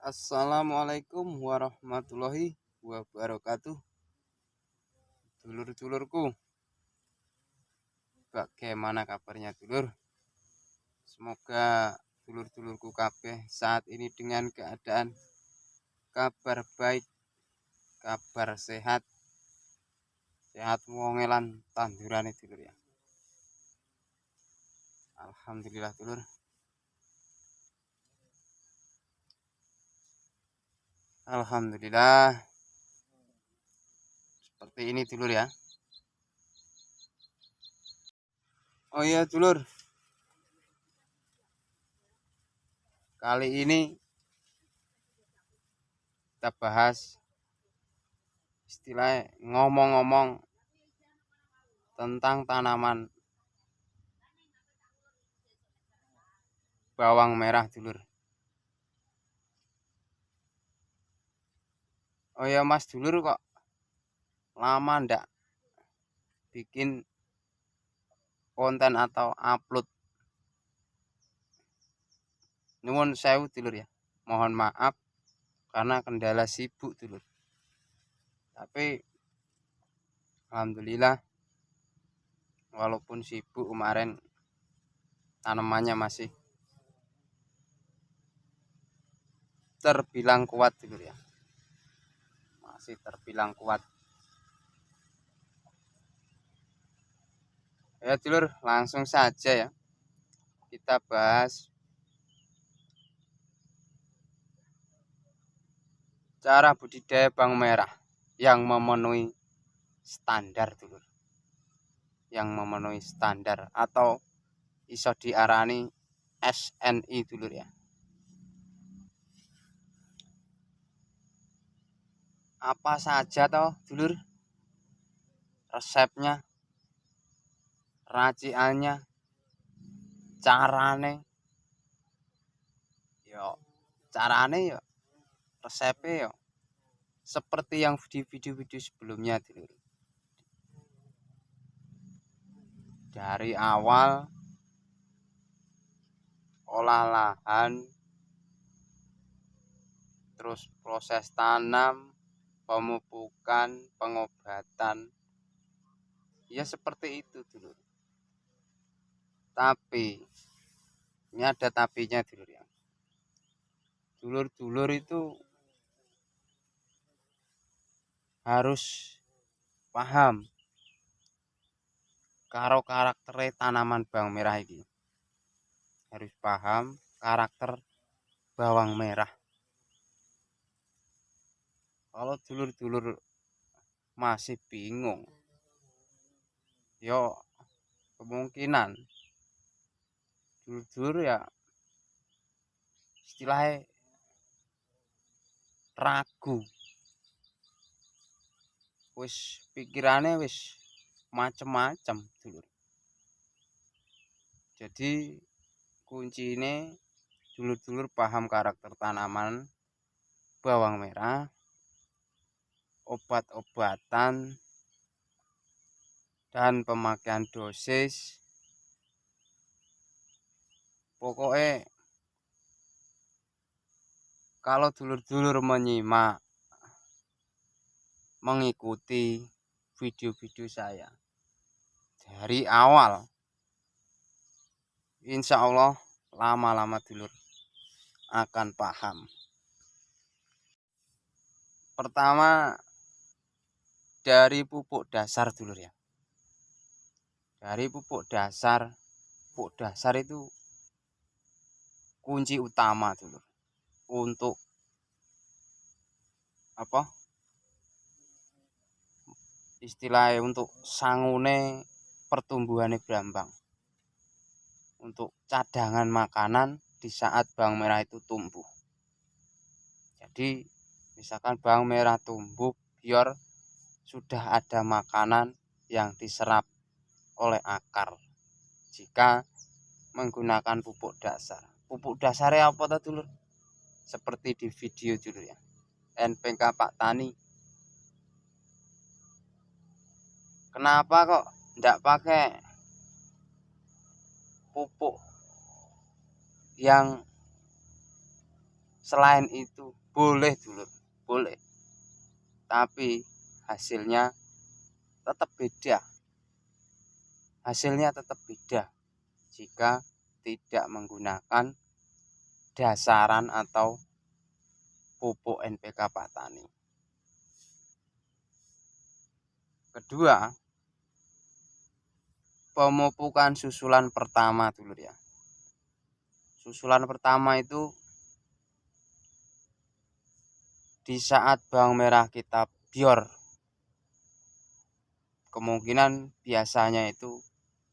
Assalamualaikum warahmatullahi wabarakatuh. Dulur-dulurku, bagaimana kabarnya dulur? Semoga dulur-dulurku kabeh saat ini dengan keadaan kabar baik, kabar sehat, sehat wongelan tandurane dulur ya. Alhamdulillah dulur. Alhamdulillah. Seperti ini dulur ya. Oh iya dulur. Kali ini kita bahas istilah ngomong-ngomong tentang tanaman bawang merah dulur. Oh ya mas dulur, kok lama ndak bikin konten atau upload? Nuwun sewu dulur ya. Mohon maaf karena kendala sibuk dulur. Tapi alhamdulillah walaupun sibuk kemarin tanamannya masih terbilang kuat dulur ya. Masih terbilang kuat. Ya dulur, langsung saja ya. Kita bahas cara budidaya bawang merah yang memenuhi standar dulur. Yang memenuhi standar atau iso diarani SNI dulur ya. Apa saja toh dulur resepnya, raciannya, carane, yo resepnya yo seperti yang di video-video sebelumnya dulur. Dari awal olah lahan, terus proses tanam, pemupukan, pengobatan, ya seperti itu dulur. Tapi ini ada tapinya dulur ya. Dulur-dulur itu harus paham karo karakter tanaman bawang merah ini. Harus paham karakter bawang merah. Kalau dulur-dulur masih bingung, yo kemungkinan dulur-dulur ya istilahnya ragu. Wis pikirannya wis macem-macem dulur. Jadi kuncinya dulur-dulur paham karakter tanaman bawang merah, obat-obatan, dan pemakaian dosis. Pokoknya kalau dulur-dulur menyimak, mengikuti video-video saya dari awal, insya Allah lama-lama dulur akan paham. Pertama dari pupuk dasar dulur ya. Dari pupuk dasar itu kunci utama dulur untuk apa? Istilahnya untuk sangune pertumbuhannya brambang. Untuk cadangan makanan di saat bawang merah itu tumbuh. Jadi misalkan bawang merah tumbuh, biar sudah ada makanan yang diserap oleh akar jika menggunakan pupuk dasar. Pupuk dasarnya apa tuh dulur? Seperti di video dulur ya. NPK Pak Tani. Kenapa kok enggak pakai pupuk yang Selain itu boleh dulur, boleh. Tapi hasilnya tetap beda. Hasilnya tetap beda jika tidak menggunakan dasaran atau pupuk NPK Pak Tani. Kedua, pemupukan susulan pertama dulur ya. Susulan pertama itu di saat bawang merah kita bior, kemungkinan biasanya itu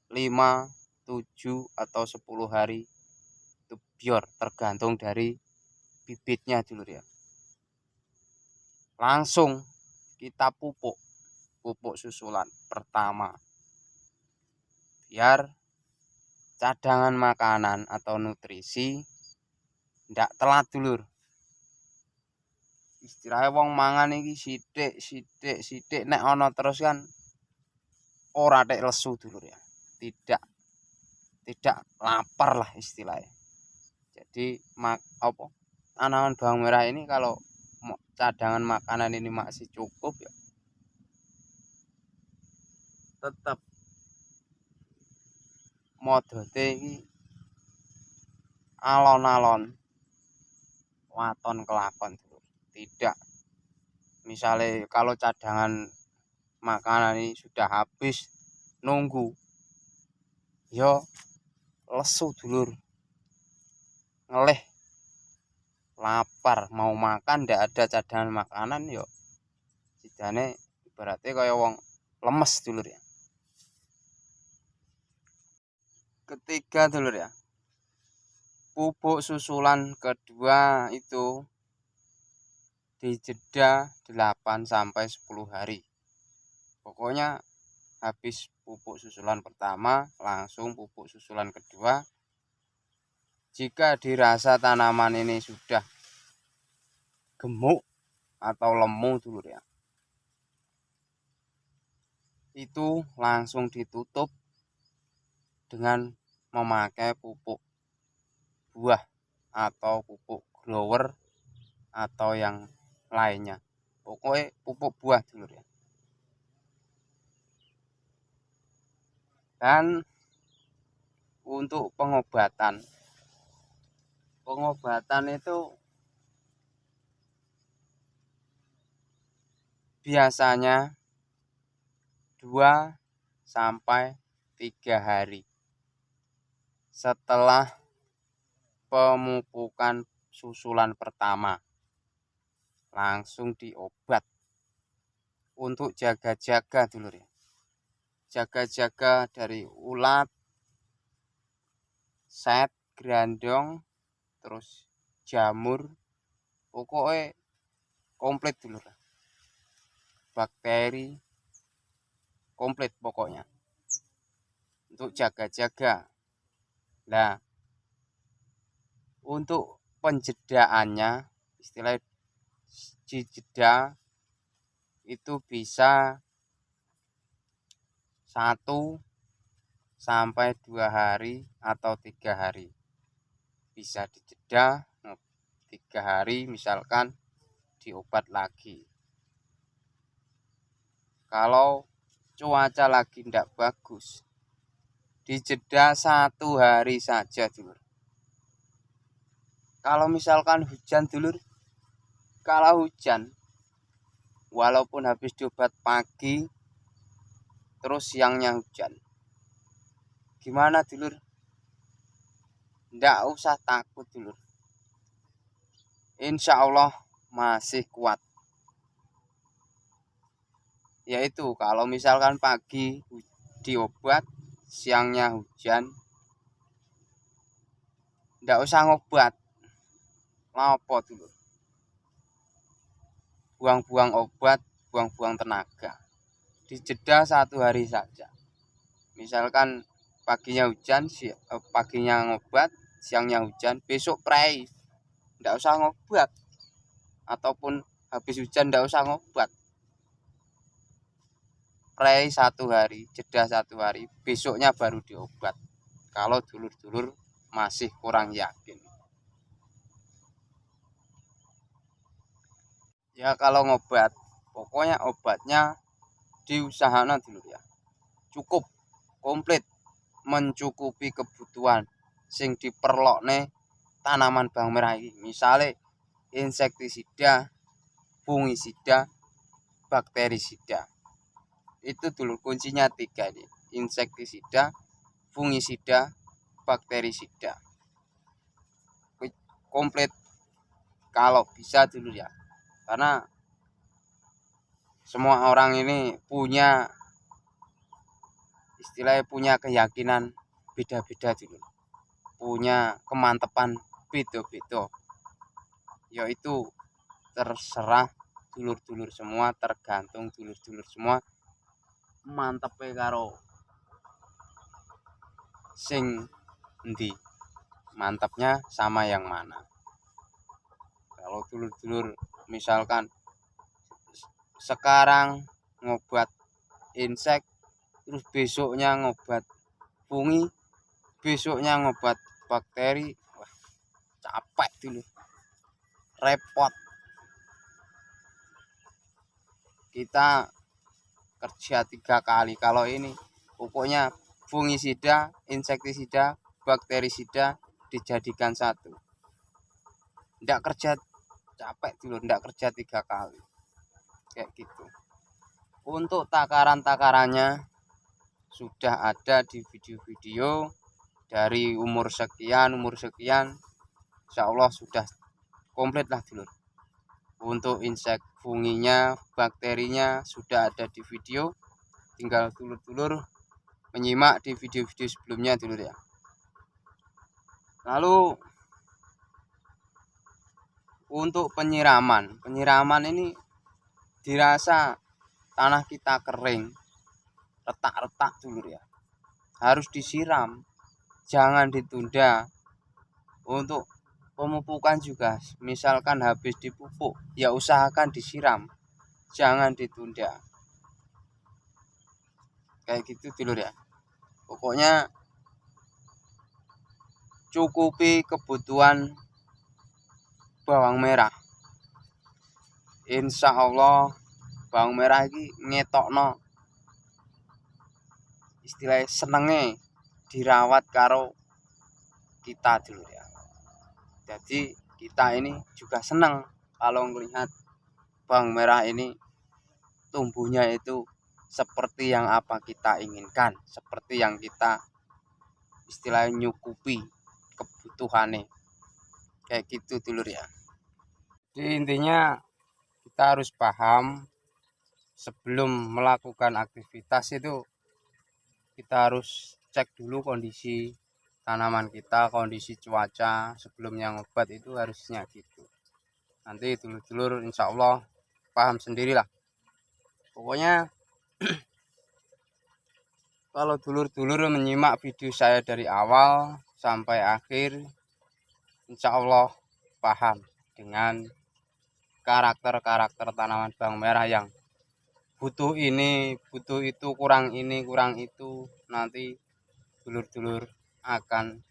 5, 7 atau 10 hari itu bior, tergantung dari bibitnya dulur ya. Langsung kita pupuk susulan pertama biar cadangan makanan atau nutrisi ndak telat dulur. Istilahnya wong mangan iki sithik nek ana terus kan ora tek lesu dulur ya. Tidak lapar lah istilahnya. Jadi tanaman bawang merah ini kalau cadangan makanan ini masih cukup ya tetap modote iki alon-alon waton kelakon dulur. Tidak, misalnya kalau cadangan makanan ini sudah habis nunggu yo lesu dulur, ngeleh lapar mau makan ndak ada cadangan makanan yo jadiane ibaratnya kaya wong lemes dulur ya. Ketiga dulur ya, pupuk susulan kedua itu di jeda 8 sampai 10 hari. Pokoknya habis pupuk susulan pertama langsung pupuk susulan kedua. Jika dirasa tanaman ini sudah gemuk atau lemu dulur ya, itu langsung ditutup dengan memakai pupuk buah atau pupuk grower atau yang lainnya. Pokoknya pupuk buah dulur ya. Dan untuk pengobatan itu biasanya 2 sampai 3 hari setelah pemupukan susulan pertama langsung diobat untuk jaga-jaga dulur ya. Jaga-jaga dari ulat, set, grandong, terus jamur, pokoknya komplit dulur. Bakteri komplit pokoknya untuk jaga-jaga. Nah, untuk penjedaannya istilah jeda itu bisa 1 sampai 2 hari atau 3 hari. Bisa dijeda 3 hari misalkan diobat lagi. Kalau cuaca lagi tidak bagus, dijeda 1 hari saja dulur. Kalau misalkan hujan dulur, kalau hujan walaupun habis diobat pagi terus siangnya hujan, gimana dulur? Ndak usah takut dulur, insya Allah masih kuat. Yaitu kalau misalkan pagi diobat, siangnya hujan, ndak usah ngobat. Lapo dulur? Buang-buang obat, buang-buang tenaga. Dijeda 1 hari saja. Misalkan paginya hujan, paginya ngobat, siangnya hujan, besok prei, ndak usah ngobat. Ataupun habis hujan ndak usah ngobat. Prei 1 hari, jeda 1 hari, besoknya baru diobat. Kalau dulur-dulur masih kurang yakin. Ya kalau ngobat, pokoknya obatnya diusahakan dulu ya. Cukup komplit mencukupi kebutuhan sing diperlokne tanaman bawang merah ini. Misalnya insektisida, fungisida, bakterisida. Itu dulu kuncinya 3 ini. Insektisida, fungisida, bakterisida. Komplit kalau bisa dulu ya. Karena semua orang ini punya istilahnya punya keyakinan beda-beda dulu. Punya kemantepan beda-beda. Yaitu terserah dulur-dulur semua, tergantung dulur-dulur semua mantepe karo sing endi. Mantapnya sama yang mana. Kalau dulur-dulur misalkan sekarang ngobat insek, terus besoknya ngobat fungi, besoknya ngobat bakteri, wah, capek dulu, repot. Kita kerja 3 kali. Kalau ini pokoknya fungisida, insektisida, bakterisida dijadikan satu. Ndak kerja capek dulu, ndak kerja 3 kali. Kayak gitu. Untuk takaran-takarannya sudah ada di video-video dari umur sekian, insya Allah sudah komplit lah dulu. Untuk insek funginya, bakterinya sudah ada di video, tinggal dulur-dulur menyimak di video-video sebelumnya dulu ya. Lalu untuk penyiraman ini dirasa tanah kita kering, retak-retak dulu ya, harus disiram, jangan ditunda. Untuk pemupukan juga, misalkan habis dipupuk ya usahakan disiram, jangan ditunda. Kayak gitu dulu ya. Pokoknya cukupi kebutuhan bawang merah. Insya Allah bawang merah ini ngetokno istilahnya senenge dirawat karo kita dulu ya. Jadi kita ini juga senang kalau melihat bawang merah ini tumbuhnya itu seperti yang apa kita inginkan, seperti yang kita istilahnya nyukupi kebutuhannya. Kayak gitu dulu ya. Jadi intinya kita harus paham sebelum melakukan aktivitas itu kita harus cek dulu kondisi tanaman kita, kondisi cuaca sebelumnya ngobat itu harusnya gitu. Nanti dulur-dulur insya Allah paham sendirilah. Pokoknya kalau dulur-dulur menyimak video saya dari awal sampai akhir, insya Allah paham dengan karakter-karakter tanaman bawang merah yang butuh ini, butuh itu, kurang ini, kurang itu. Nanti dulur-dulur akan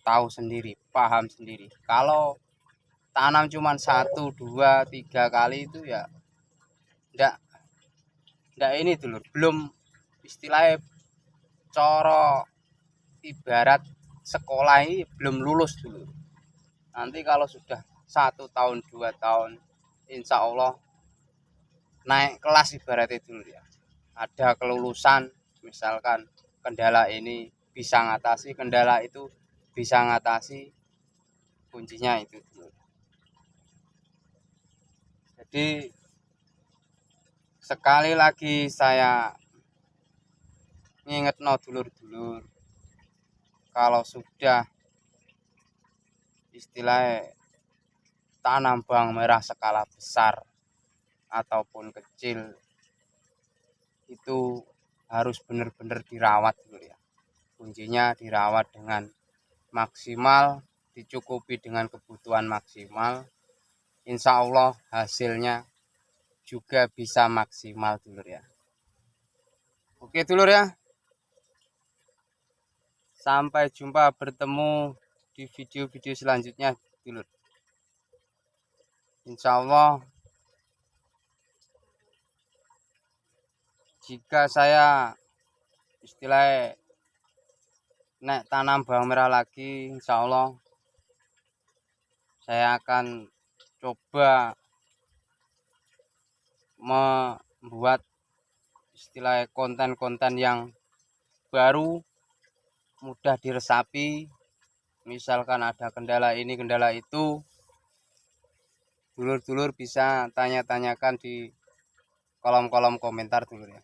tahu sendiri, paham sendiri. Kalau tanam cuma 1, 2, 3 kali itu ya ndak ini dulur, belum istilahnya coro ibarat sekolah ini belum lulus dulu. Nanti kalau sudah 1 tahun 2 tahun insya Allah naik kelas ibaratnya dulu ya. Ada kelulusan, misalkan kendala ini bisa ngatasi, kendala itu bisa ngatasi, kuncinya itu dulu. Jadi sekali lagi saya nginget no dulur-dulur, kalau sudah istilahnya tanam bawang merah skala besar ataupun kecil itu harus benar-benar dirawat dulu ya. Kuncinya dirawat dengan maksimal, dicukupi dengan kebutuhan maksimal. Insya Allah hasilnya juga bisa maksimal dulur ya. Oke dulur ya. Sampai jumpa, bertemu di video-video selanjutnya dulur. Insya Allah jika saya istilahnya nek tanam bawang merah lagi, insya Allah saya akan coba membuat istilahnya konten-konten yang baru, mudah diresapi. Misalkan ada kendala ini kendala itu, dulur-dulur bisa tanya-tanyakan di kolom-kolom komentar dulur ya.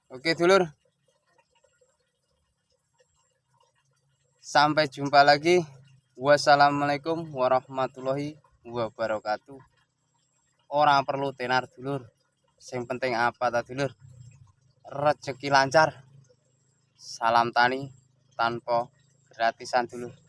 Oke dulur, sampai jumpa lagi. Wassalamualaikum warahmatullahi wabarakatuh. Orang perlu tenar dulur, yang penting apa ta dulur? Rezeki lancar. Salam tani tanpa gratisan dulur.